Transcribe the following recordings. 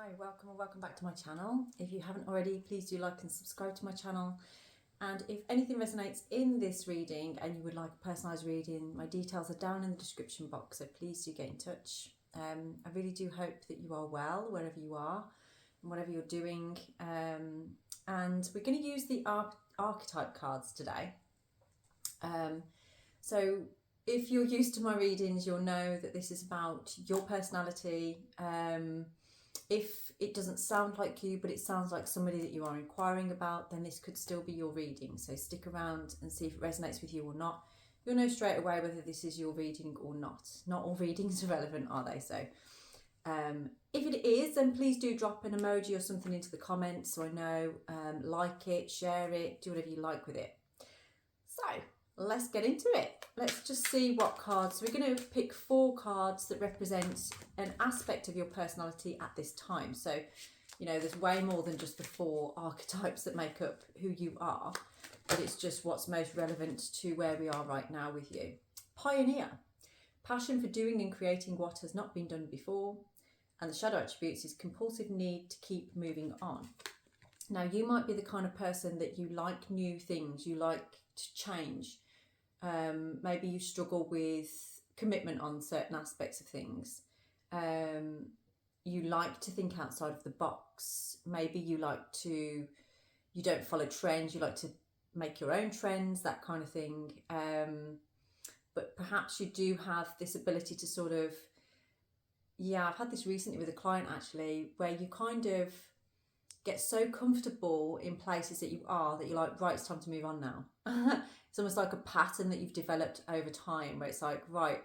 Hi, welcome or welcome back to my channel. If you haven't already, please do like and subscribe to my channel. And if anything resonates in this reading and you would like a personalised reading, my details are down in the description box, so please do get in touch. I really do hope that you are well, wherever you are and whatever you're doing. And we're going to use the archetype cards today. So if you're used to my readings, you'll know that this is about your personality. If it doesn't sound like you, but it sounds like somebody that you are inquiring about, then this could still be your reading. So stick around and see if it resonates with you or not. You'll know straight away whether this is your reading or not. Not all readings are relevant, are they? So if it is, then please do drop an emoji or something into the comments so I know. Like it, share it, do whatever you like with it. So let's get into it. Let's just see what cards. So we're going to pick 4 cards that represent an aspect of your personality at this time. So, you know, there's way more than just the 4 archetypes that make up who you are, but it's just what's most relevant to where we are right now with you. Pioneer, passion for doing and creating what has not been done before. And the shadow attributes is compulsive need to keep moving on. Now, you might be the kind of person that you like new things, you like to change. Maybe you struggle with commitment on certain aspects of things. You like to think outside of the box. Maybe you don't follow trends, you like to make your own trends, that kind of thing. But perhaps you do have this ability to sort of, I've had this recently with a client actually, where you kind of get so comfortable in places that you're like, right, it's time to move on now. It's almost like a pattern that you've developed over time where it's like, right,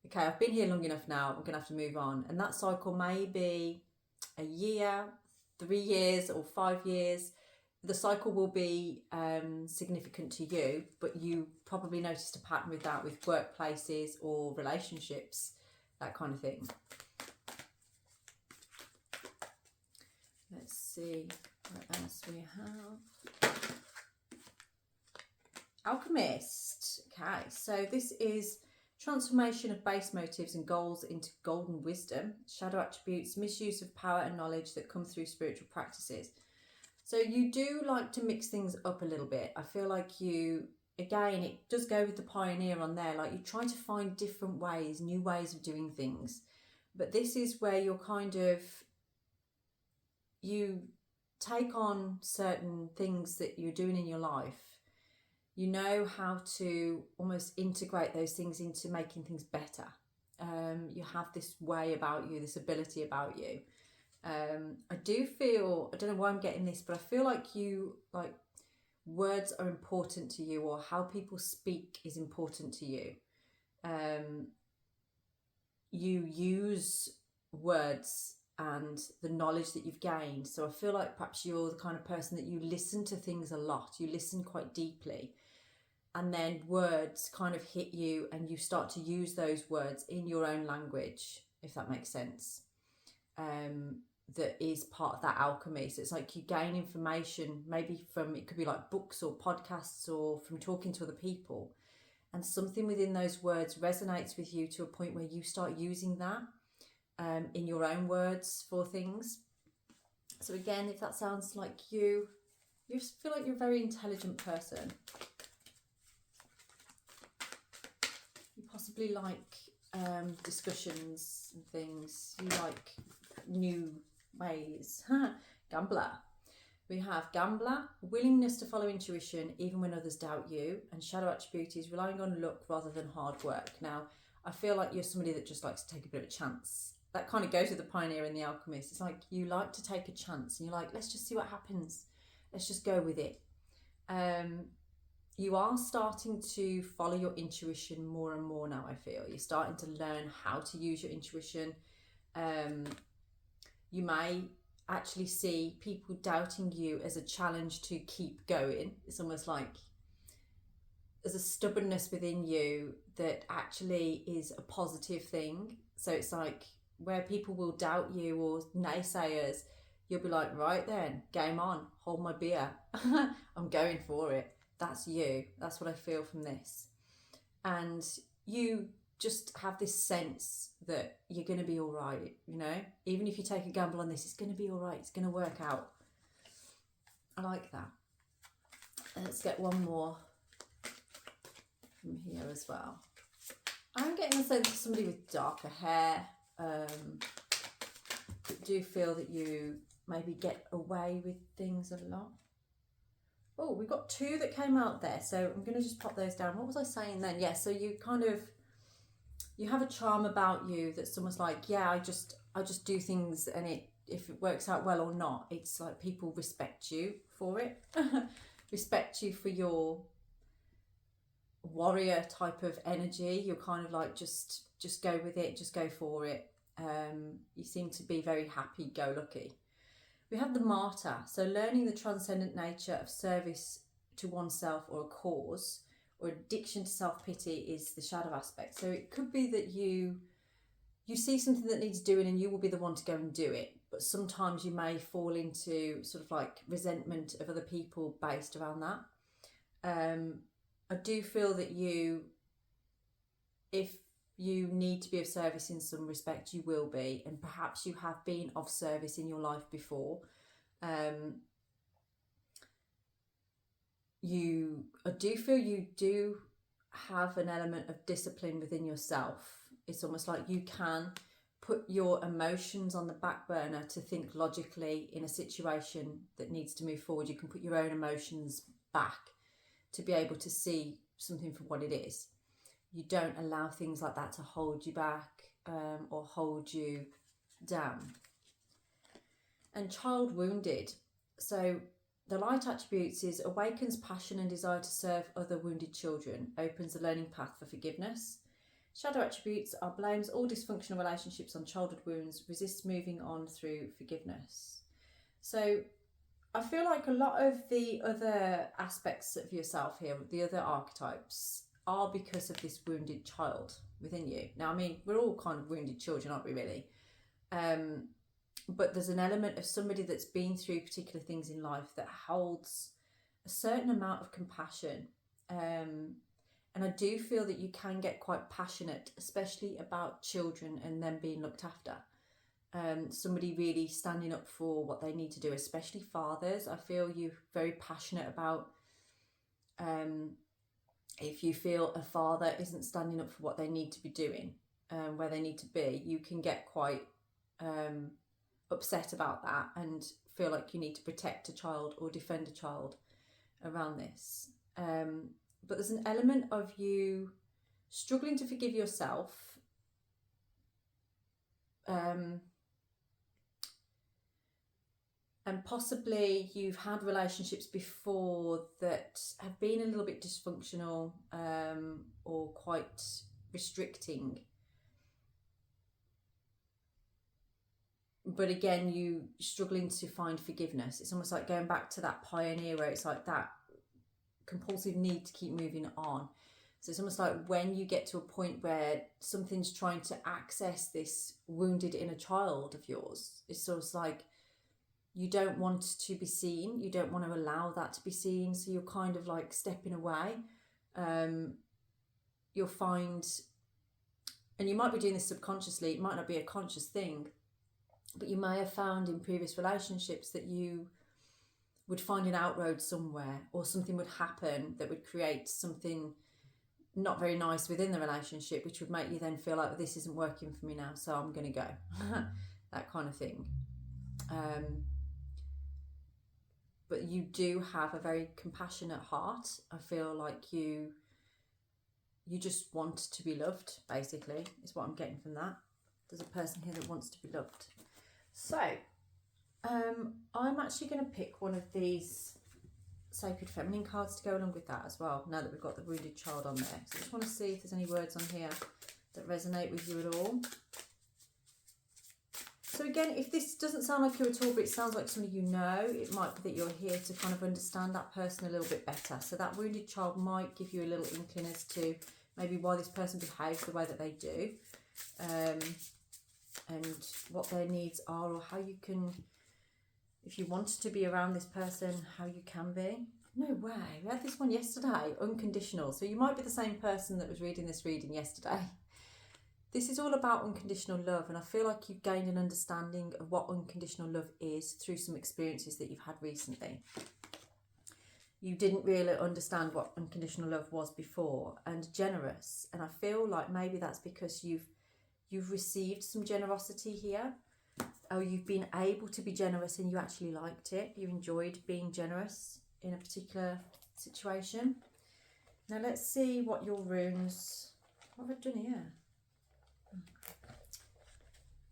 okay, I've been here long enough now, I'm gonna have to move on. And that cycle may be a year, 3 years or 5 years. The cycle will be significant to you, but you probably noticed a pattern with that with workplaces or relationships, that kind of thing. Let's see what else we have. Alchemist. Okay, so this is transformation of base motives and goals into golden wisdom. Shadow attributes, misuse of power and knowledge that come through spiritual practices. So you do like to mix things up a little bit. I feel like you, again, it does go with the pioneer on there. Like you try to find different ways, new ways of doing things. But this is where you're kind of, you take on certain things that you're doing in your life. You know how to almost integrate those things into making things better. You have this way about you, this ability about you. I do feel, I don't know why I'm getting this, but I feel like words are important to you, or how people speak is important to you. You use words and the knowledge that you've gained. So I feel like perhaps you're the kind of person that you listen to things a lot. You listen quite deeply. And then words kind of hit you and you start to use those words in your own language, if that makes sense. That is part of that alchemy. So it's like you gain information, maybe from, it could be like books or podcasts or from talking to other people. And something within those words resonates with you to a point where you start using that in your own words for things. So again, if that sounds like you feel like you're a very intelligent person. You possibly like discussions and things. You like new ways. Gambler. We have gambler, willingness to follow intuition even when others doubt you, and shadow attribute is relying on luck rather than hard work. Now, I feel like you're somebody that just likes to take a bit of a chance. That kind of goes with the pioneer and the alchemist. It's like you like to take a chance and you're like, let's just see what happens. Let's just go with it. You are starting to follow your intuition more and more now, I feel. You're starting to learn how to use your intuition. You may actually see people doubting you as a challenge to keep going. It's almost like there's a stubbornness within you that actually is a positive thing. So it's like where people will doubt you or naysayers, you'll be like, right then, game on, hold my beer. I'm going for it. That's you. That's what I feel from this. And you just have this sense that you're going to be all right, you know? Even if you take a gamble on this, it's going to be all right. It's going to work out. I like that. And let's get one more from here as well. I'm getting a sense of somebody with darker hair. Do feel that you maybe get away with things a lot. Oh, we've got two that came out there, so I'm going to just pop those down. What was I saying then? Yeah, so you kind of, you have a charm about you that someone's like, yeah, I just do things, and if it works out well or not, it's like people respect you for it. Respect you for your warrior type of energy. You're kind of like, just go with it, just go for it. You seem to be very happy-go-lucky. We have the martyr, so learning the transcendent nature of service to oneself or a cause, or addiction to self-pity is the shadow aspect. So it could be that you see something that needs doing and you will be the one to go and do it, but sometimes you may fall into sort of like resentment of other people based around that. I do feel that if you need to be of service in some respect, you will be, and perhaps you have been of service in your life before. I do feel you do have an element of discipline within yourself. It's almost like you can put your emotions on the back burner to think logically in a situation that needs to move forward. You can put your own emotions back to be able to see something for what it is. You don't allow things like that to hold you back or hold you down. And child wounded. So the light attributes is awakens passion and desire to serve other wounded children, opens the learning path for forgiveness. Shadow attributes are blames all dysfunctional relationships on childhood wounds, resists moving on through forgiveness. So I feel like a lot of the other aspects of yourself here, the other archetypes, are because of this wounded child within you. Now, I mean, we're all kind of wounded children, aren't we, really? But there's an element of somebody that's been through particular things in life that holds a certain amount of compassion. And I do feel that you can get quite passionate, especially about children and them being looked after. Somebody really standing up for what they need to do, especially fathers. I feel you're very passionate about if you feel a father isn't standing up for what they need to be doing, where they need to be, you can get quite upset about that and feel like you need to protect a child or defend a child around this. But there's an element of you struggling to forgive yourself. And possibly you've had relationships before that have been a little bit dysfunctional or quite restricting. But again, you struggling to find forgiveness. It's almost like going back to that pioneer where it's like that compulsive need to keep moving on. So it's almost like when you get to a point where something's trying to access this wounded inner child of yours, it's sort of like you don't want to be seen. You don't want to allow that to be seen. So you're kind of like stepping away. You'll find, and you might be doing this subconsciously, it might not be a conscious thing, but you may have found in previous relationships that you would find an outroad somewhere, or something would happen that would create something not very nice within the relationship, which would make you then feel like, well, this isn't working for me now, so I'm going to go. That kind of thing. But you do have a very compassionate heart. I feel like you just want to be loved, basically, is what I'm getting from that. There's a person here that wants to be loved. So, I'm actually going to pick one of these Sacred Feminine cards to go along with that as well, now that we've got the Wounded Child on there. So I just want to see if there's any words on here that resonate with you at all. So again, if this doesn't sound like you at all, but it sounds like somebody you know, it might be that you're here to kind of understand that person a little bit better. So that wounded child might give you a little inkling as to maybe why this person behaves the way that they do, and what their needs are, or how you can, if you wanted to be around this person, how you can be. No way, we had this one yesterday, unconditional. So you might be the same person that was reading this reading yesterday. This is all about unconditional love, and I feel like you've gained an understanding of what unconditional love is through some experiences that you've had recently. You didn't really understand what unconditional love was before, and generous. And I feel like maybe that's because you've received some generosity here, or you've been able to be generous and you actually liked it. You enjoyed being generous in a particular situation. Now let's see what your runes. What have I done here?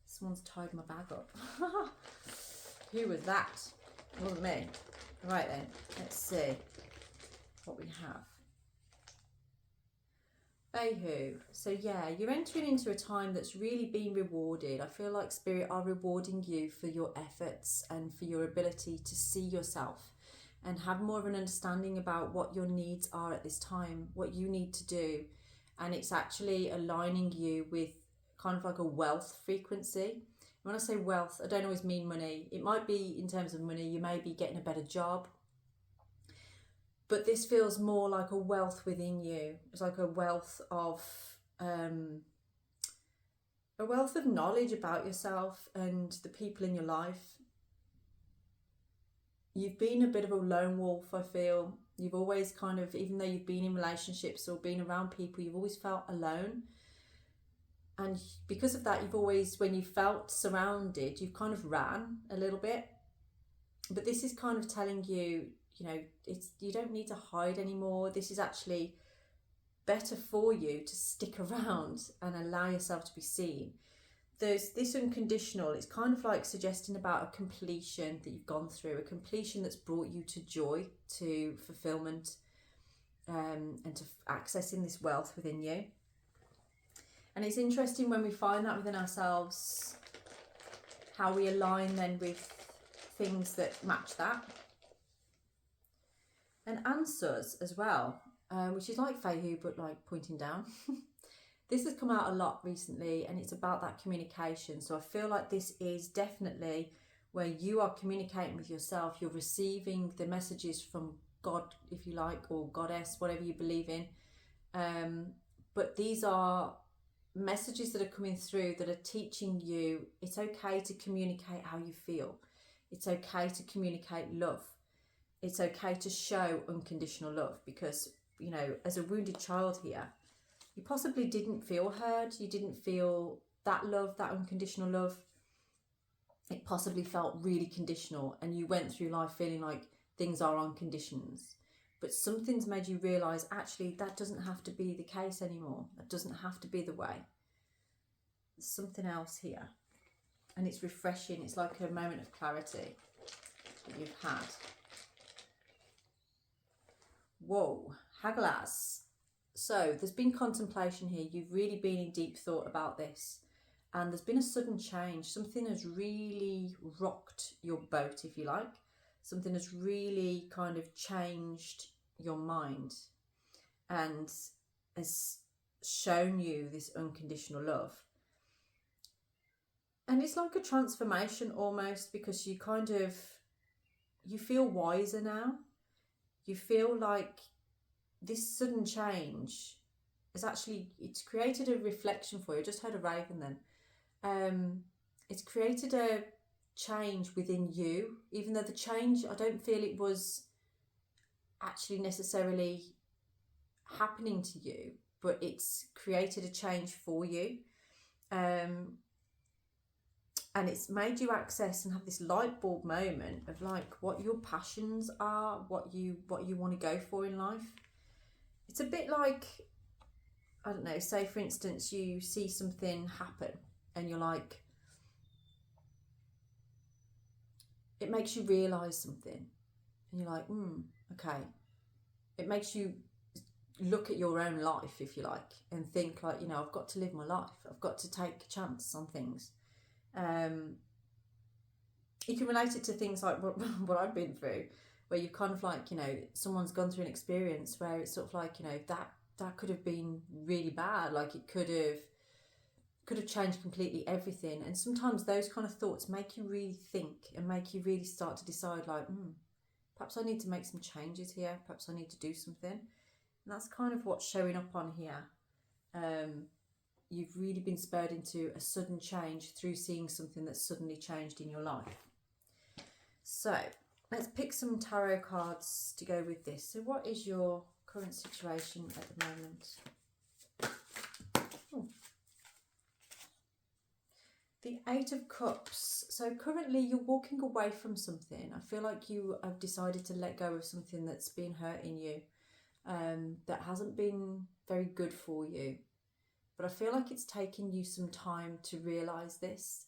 Someone's tied my bag up. Who was that? It wasn't me. Right then, let's see what we have. Behu. So yeah, you're entering into a time that's really been rewarded. I feel like Spirit are rewarding you for your efforts and for your ability to see yourself and have more of an understanding about what your needs are at this time, what you need to do. And it's actually aligning you with kind of like a wealth frequency. When I say wealth, I don't always mean money. It might be in terms of money, you may be getting a better job. But this feels more like a wealth within you. It's like a wealth of knowledge about yourself and the people in your life. You've been a bit of a lone wolf, I feel. You've always kind of, even though you've been in relationships or been around people, you've always felt alone. And because of that, you've always, when you felt surrounded, you've kind of ran a little bit. But this is kind of telling you, you know, you don't need to hide anymore. This is actually better for you to stick around and allow yourself to be seen. There's this unconditional, it's kind of like suggesting about a completion that you've gone through, a completion that's brought you to joy, to fulfillment, and to accessing this wealth within you. And it's interesting when we find that within ourselves, how we align then with things that match that. And answers as well, which is like Fehu, but like pointing down. This has come out a lot recently, and it's about that communication. So I feel like this is definitely where you are communicating with yourself. You're receiving the messages from God, if you like, or Goddess, whatever you believe in. But these are messages that are coming through that are teaching you it's okay to communicate how you feel. It's okay to communicate love. It's okay to show unconditional love, because, you know, as a wounded child here, you possibly didn't feel heard. You didn't feel that love, that unconditional love. It possibly felt really conditional, and you went through life feeling like things are on conditions. But something's made you realise, actually, that doesn't have to be the case anymore. That doesn't have to be the way. There's something else here. And it's refreshing. It's like a moment of clarity that you've had. Whoa, Hagalaz. So there's been contemplation here. You've really been in deep thought about this. And there's been a sudden change. Something has really rocked your boat, if you like. Something has really kind of changed your mind and has shown you this unconditional love. And it's like a transformation almost, because you kind of, you feel wiser now. You feel like this sudden change is actually, it's created a reflection for you. I just heard a raven then. It's created a change within you, even though the change, I don't feel it was actually necessarily happening to you, but it's created a change for you. And it's made you access and have this light bulb moment of like what your passions are, what you want to go for in life. It's a bit like, I don't know, say for instance, you see something happen and you're like, it makes you realise something. And you're like, okay. It makes you look at your own life, if you like, and think like, you know, I've got to live my life. I've got to take a chance on things. You can relate it to things like what I've been through, where you've kind of like, you know, someone's gone through an experience where it's sort of like, you know, that could have been really bad. Like it could have changed completely everything. And sometimes those kind of thoughts make you really think and make you really start to decide like, perhaps I need to make some changes here. Perhaps I need to do something. And that's kind of what's showing up on here. you've really been spurred into a sudden change through seeing something that's suddenly changed in your life. So let's pick some tarot cards to go with this. So what is your current situation at the moment? Oh. The Eight of Cups. So currently you're walking away from something. I feel like you have decided to let go of something that's been hurting you, that hasn't been very good for you. But I feel like it's taken you some time to realise this,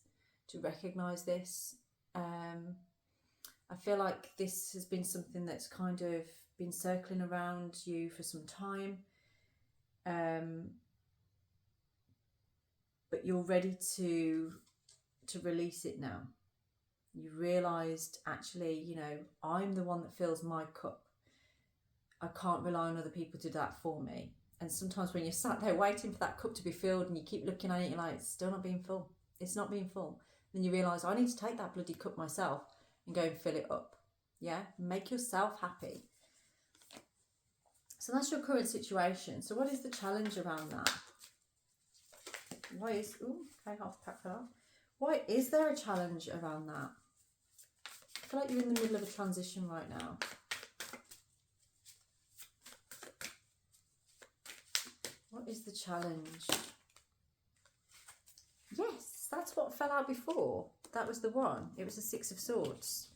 to recognise this. I feel like this has been something that's kind of been circling around you for some time. But you're ready to release it now. You realised, actually, you know, I'm the one that fills my cup. I can't rely on other people to do that for me. And sometimes when you're sat there waiting for that cup to be filled and you keep looking at it, you're like, it's still not being full. It's not being full. Then you realise, I need to take that bloody cup myself and go and fill it up. Yeah? Make yourself happy. So that's your current situation. So what is the challenge around that? Why is... Ooh, okay, half pack that off. Why is there a challenge around that? I feel like you're in the middle of a transition right now. What is the challenge? Yes, that's what fell out before. That was the one. It was the Six of Swords.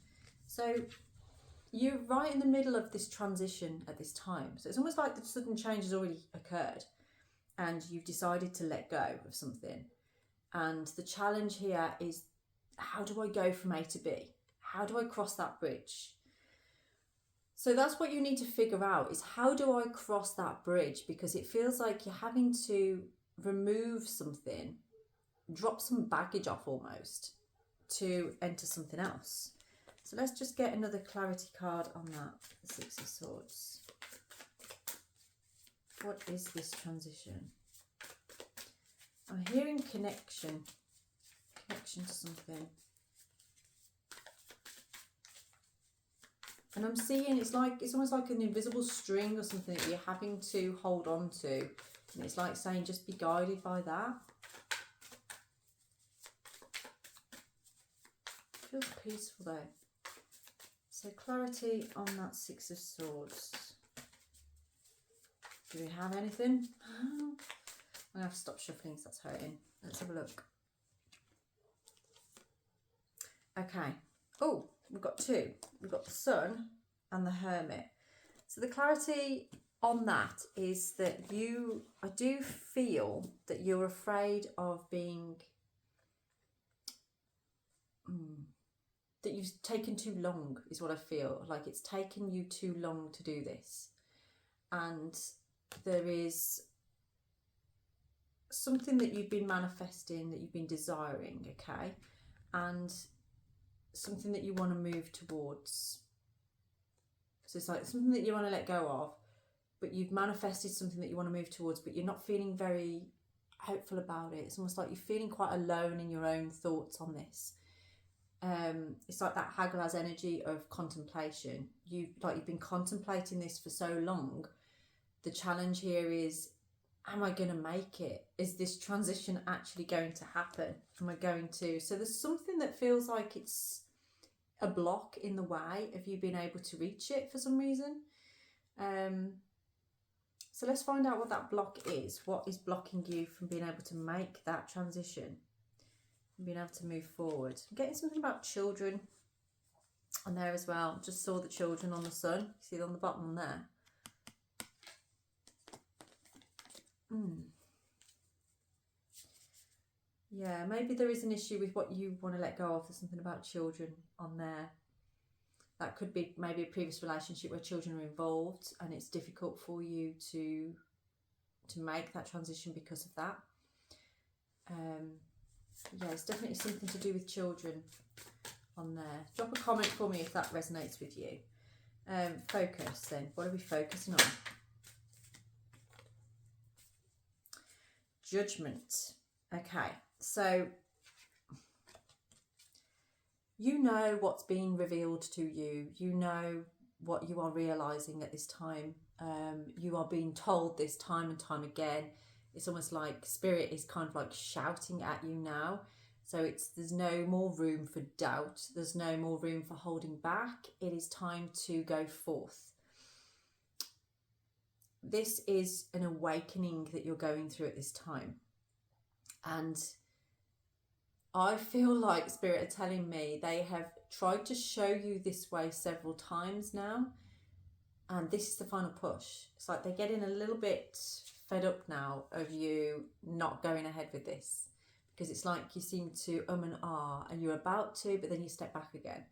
So you're right in the middle of this transition at this time. So it's almost like the sudden change has already occurred and you've decided to let go of something. And the challenge here is, how do I go from A to B? How do I cross that bridge? So that's what you need to figure out, is how do I cross that bridge? Because it feels like you're having to remove something, drop some baggage off almost, to enter something else. So let's just get another clarity card on that, the Six of Swords. What is this transition? I'm hearing connection to something. And I'm seeing it's almost like an invisible string or something that you're having to hold on to. And it's like saying, just be guided by that. Feels peaceful though. So clarity on that Six of Swords. Do we have anything? I'm going to have to stop shuffling because that's hurting. Let's have a look. Okay. Oh, we've got two. We've got the Sun and the Hermit. So the clarity on that is that I do feel that you're afraid of being, that you've taken too long is what I feel. Like it's taken you too long to do this. And there is something that you've been manifesting, that you've been desiring, okay? And something that you want to move towards. So it's like something that you want to let go of, but you've manifested something that you want to move towards, but you're not feeling very hopeful about it. It's almost like you're feeling quite alone in your own thoughts on this. It's like that Hagalaz energy of contemplation. You've been contemplating this for so long. The challenge here is, am I going to make it? Is this transition actually going to happen? Am I going to? So there's something that feels like it's a block in the way of you being able to reach it for some reason. So let's find out what that block is. What is blocking you from being able to make that transition and being able to move forward? I'm getting something about children on there as well. Just saw the children on the Sun. See it on the bottom there. Yeah, maybe there is an issue with what you want to let go of. There's something about children on there. That could be maybe a previous relationship where children are involved and it's difficult for you to make that transition because of that. Yeah, it's definitely something to do with children on there. Drop a comment for me if that resonates with you. Focus then. What are we focusing on? Judgment. Okay, so you know what's being revealed to you. You know what you are realising at this time. You are being told this time and time again. It's almost like Spirit is kind of like shouting at you now. So there's no more room for doubt. There's no more room for holding back. It is time to go forth. This is an awakening that you're going through at this time. And I feel like Spirit are telling me they have tried to show you this way several times now. And this is the final push. It's like they're getting a little bit fed up now of you not going ahead with this. Because it's like you seem to and ah, and you're about to, but then you step back again.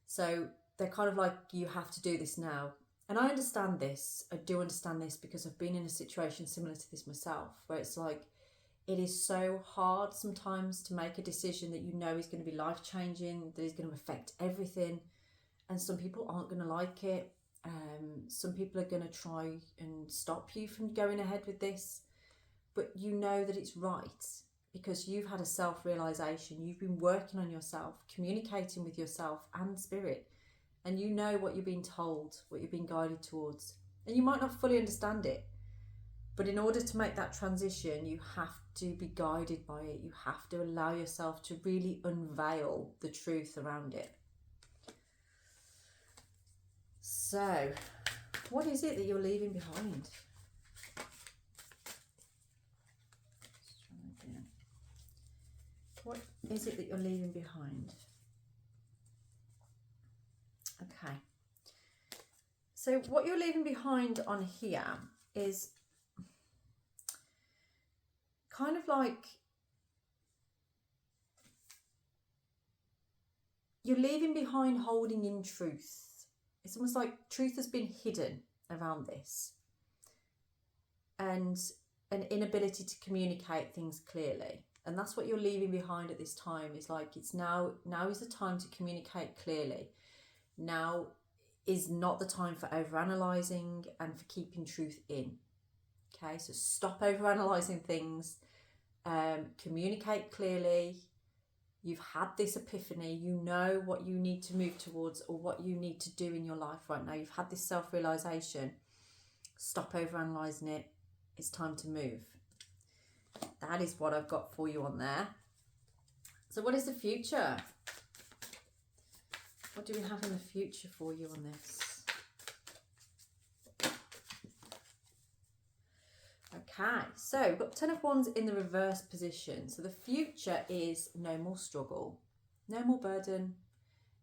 So they're kind of like, you have to do this now. And I understand this. I do understand this because I've been in a situation similar to this myself, where it's like, it is so hard sometimes to make a decision that you know is going to be life-changing, that is going to affect everything. And some people aren't going to like it. Some people are going to try and stop you from going ahead with this. But you know that it's right because you've had a self-realization. You've been working on yourself, communicating with yourself and Spirit. And you know what you're being told, what you're being guided towards. And you might not fully understand it. But in order to make that transition, you have to be guided by it. You have to allow yourself to really unveil the truth around it. So, what is it that you're leaving behind? What is it that you're leaving behind? Okay. So what you're leaving behind on here is kind of like you're leaving behind holding in truth. It's almost like truth has been hidden around this, and an inability to communicate things clearly. And that's what you're leaving behind at this time. Is like, it's now is the time to communicate clearly. Now is not the time for overanalyzing and for keeping truth in. Okay, so stop overanalyzing things. Communicate clearly. You've had this epiphany. You know what you need to move towards or what you need to do in your life right now. You've had this self-realization. Stop overanalyzing it. It's time to move. That is what I've got for you on there. So what is the future? What do we have in the future for you on this? Okay, so we've got 10 of Wands in the reverse position. So the future is no more struggle, no more burden,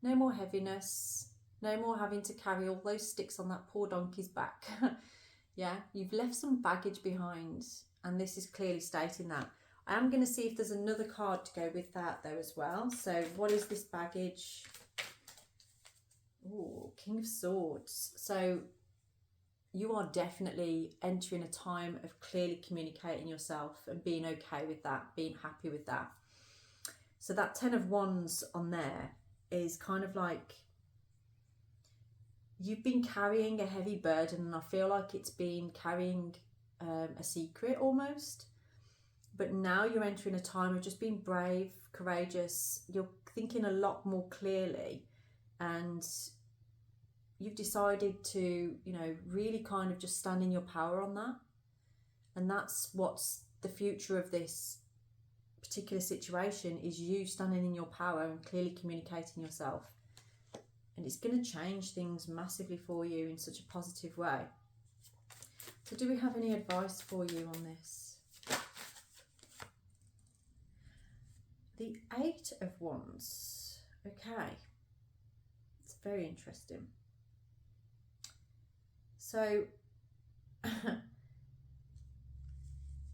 no more heaviness, no more having to carry all those sticks on that poor donkey's back. Yeah, you've left some baggage behind, and this is clearly stating that. I am going to see if there's another card to go with that though as well. So what is this baggage? Oh, King of Swords. So you are definitely entering a time of clearly communicating yourself and being okay with that, being happy with that. So that 10 of Wands on there is kind of like you've been carrying a heavy burden, and I feel like it's been carrying a secret almost. But now you're entering a time of just being brave, courageous. You're thinking a lot more clearly, and you've decided to, you know, really kind of just stand in your power on that. And that's what's the future of this particular situation, is you standing in your power and clearly communicating yourself. And it's going to change things massively for you in such a positive way. So do we have any advice for you on this? The 8 of Wands. Okay. It's very interesting. So,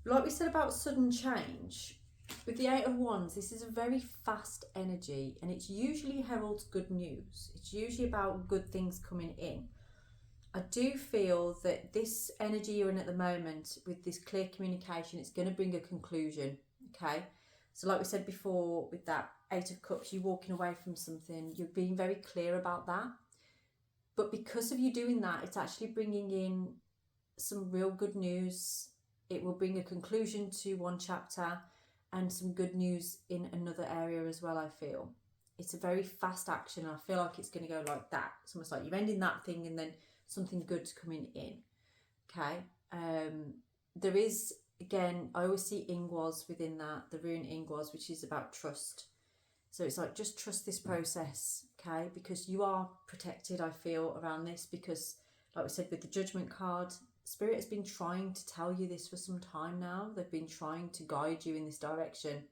like we said about sudden change, with the 8 of Wands, this is a very fast energy, and it usually heralds good news. It's usually about good things coming in. I do feel that this energy you're in at the moment, with this clear communication, it's going to bring a conclusion, okay? So like we said before, with that 8 of Cups, you walking away from something, you're being very clear about that. But because of you doing that, it's actually bringing in some real good news. It will bring a conclusion to one chapter and some good news in another area as well, I feel. It's a very fast action. I feel like it's going to go like that. It's almost like you're ending that thing and then something good's coming in. Okay. There is again, I always see Ingwas within that, the rune Ingwas, which is about trust. So it's like, just trust this process, okay? Because you are protected, I feel, around this, because like we said with the Judgment card, Spirit has been trying to tell you this for some time now. They've been trying to guide you in this direction,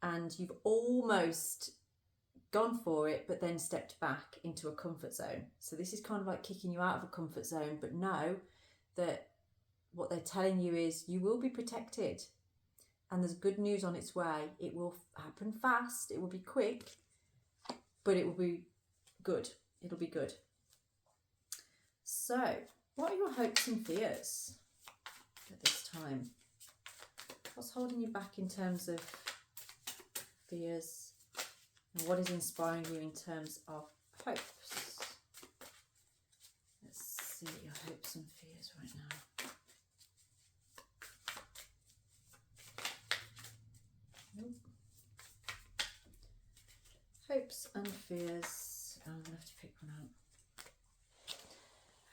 and you've almost gone for it, but then stepped back into a comfort zone. So this is kind of like kicking you out of a comfort zone, but know that what they're telling you is you will be protected, and there's good news on its way. It will happen fast, it will be quick, but it will be good. It'll be good. So, what are your hopes and fears at this time? What's holding you back in terms of fears? And what is inspiring you in terms of hopes? Let's see your hopes and fears right now. Nope. Hopes and fears. I'm going to have to pick one out.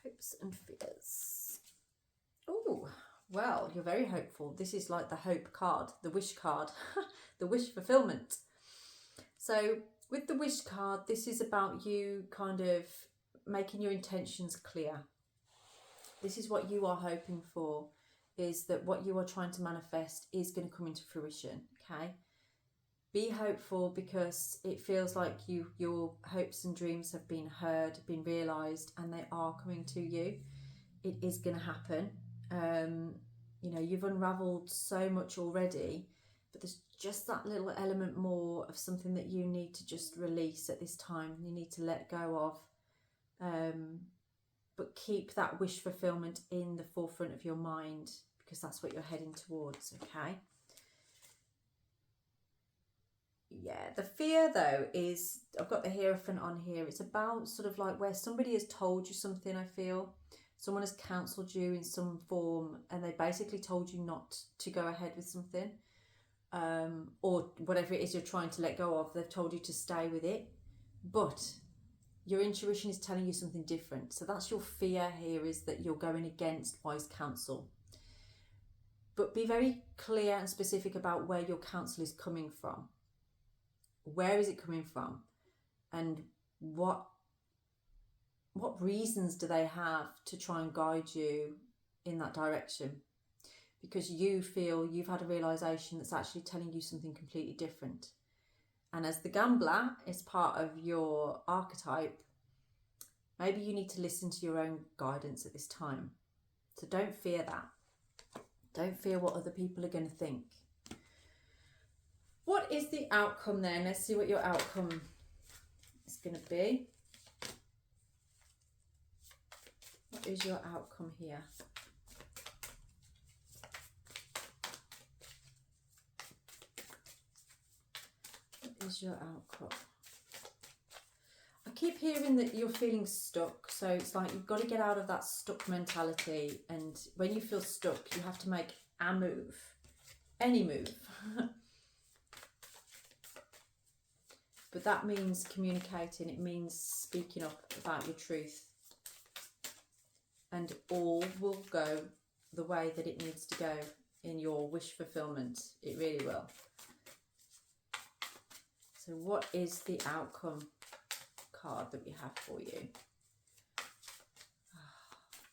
Hopes and fears. Oh, well, you're very hopeful. This is like the hope card, the wish card, the wish fulfillment. So with the wish card, this is about you kind of making your intentions clear. This is what you are hoping for, is that what you are trying to manifest is going to come into fruition, okay? Be hopeful, because it feels like your hopes and dreams have been heard, been realised, and they are coming to you. It is going to happen. You know, you've unravelled so much already, but there's just that little element more of something that you need to just release at this time. You need to let go of. But keep that wish fulfillment in the forefront of your mind, because that's what you're heading towards, okay? Yeah, the fear though is, I've got the Hierophant on here. It's about sort of like where somebody has told you something, I feel. Someone has counselled you in some form, and they basically told you not to go ahead with something. Or whatever it is you're trying to let go of, they've told you to stay with it. But your intuition is telling you something different. So that's your fear here, is that you're going against wise counsel. But be very clear and specific about where your counsel is coming from. Where is it coming from? And what reasons do they have to try and guide you in that direction? Because you feel you've had a realisation that's actually telling you something completely different. And as the gambler is part of your archetype, maybe you need to listen to your own guidance at this time. So don't fear that. Don't fear what other people are going to think. What is the outcome then? Let's see what your outcome is going to be. What is your outcome here? What is your outcome? I keep hearing that you're feeling stuck. So it's like you've got to get out of that stuck mentality. And when you feel stuck, you have to make a move. Any move. But that means communicating. It means speaking up about your truth. And all will go the way that it needs to go in your wish fulfillment. It really will. So what is the outcome card that we have for you?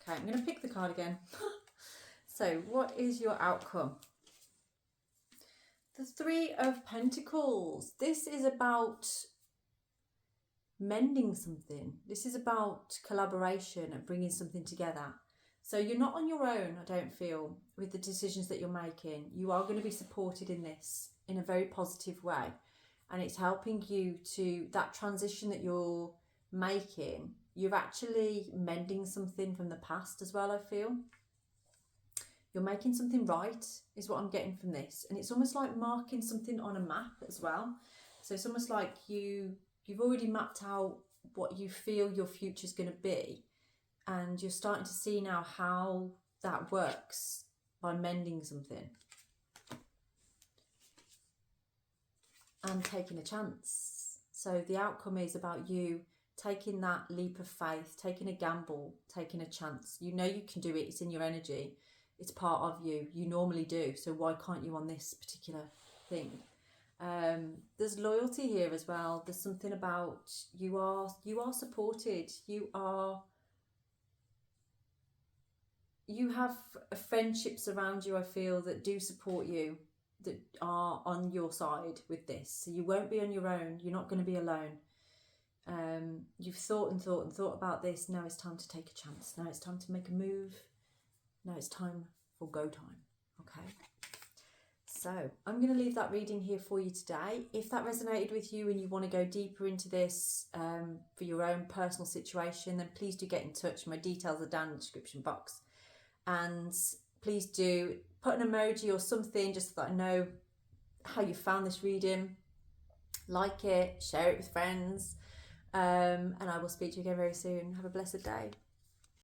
Okay, I'm going to pick the card again. So what is your outcome? The Three of Pentacles. This is about mending something. This is about collaboration and bringing something together. So you're not on your own, I don't feel, with the decisions that you're making. You are going to be supported in this in a very positive way. And it's helping you to, that transition that you're making, you're actually mending something from the past as well, I feel. You're making something right, is what I'm getting from this. And it's almost like marking something on a map as well. So it's almost like you've already mapped out what you feel your future's going to be. And you're starting to see now how that works by mending something. And taking a chance. So the outcome is about you taking that leap of faith, taking a gamble, taking a chance. You know you can do it. It's in your energy. It's part of you. You normally do. So why can't you on this particular thing? There's loyalty here as well. There's something about you are supported. You have friendships around you, I feel, that do support you, that are on your side with this. So you won't be on your own. You're not going to be alone. You've thought and thought and thought about this. Now it's time to take a chance. Now it's time to make a move. Now it's time for go time. Okay. So I'm going to leave that reading here for you today. If that resonated with you and you want to go deeper into this for your own personal situation, then please do get in touch. My details are down in the description box. And please do put an emoji or something just so that I know how you found this reading. Like it, share it with friends. And I will speak to you again very soon. Have a blessed day.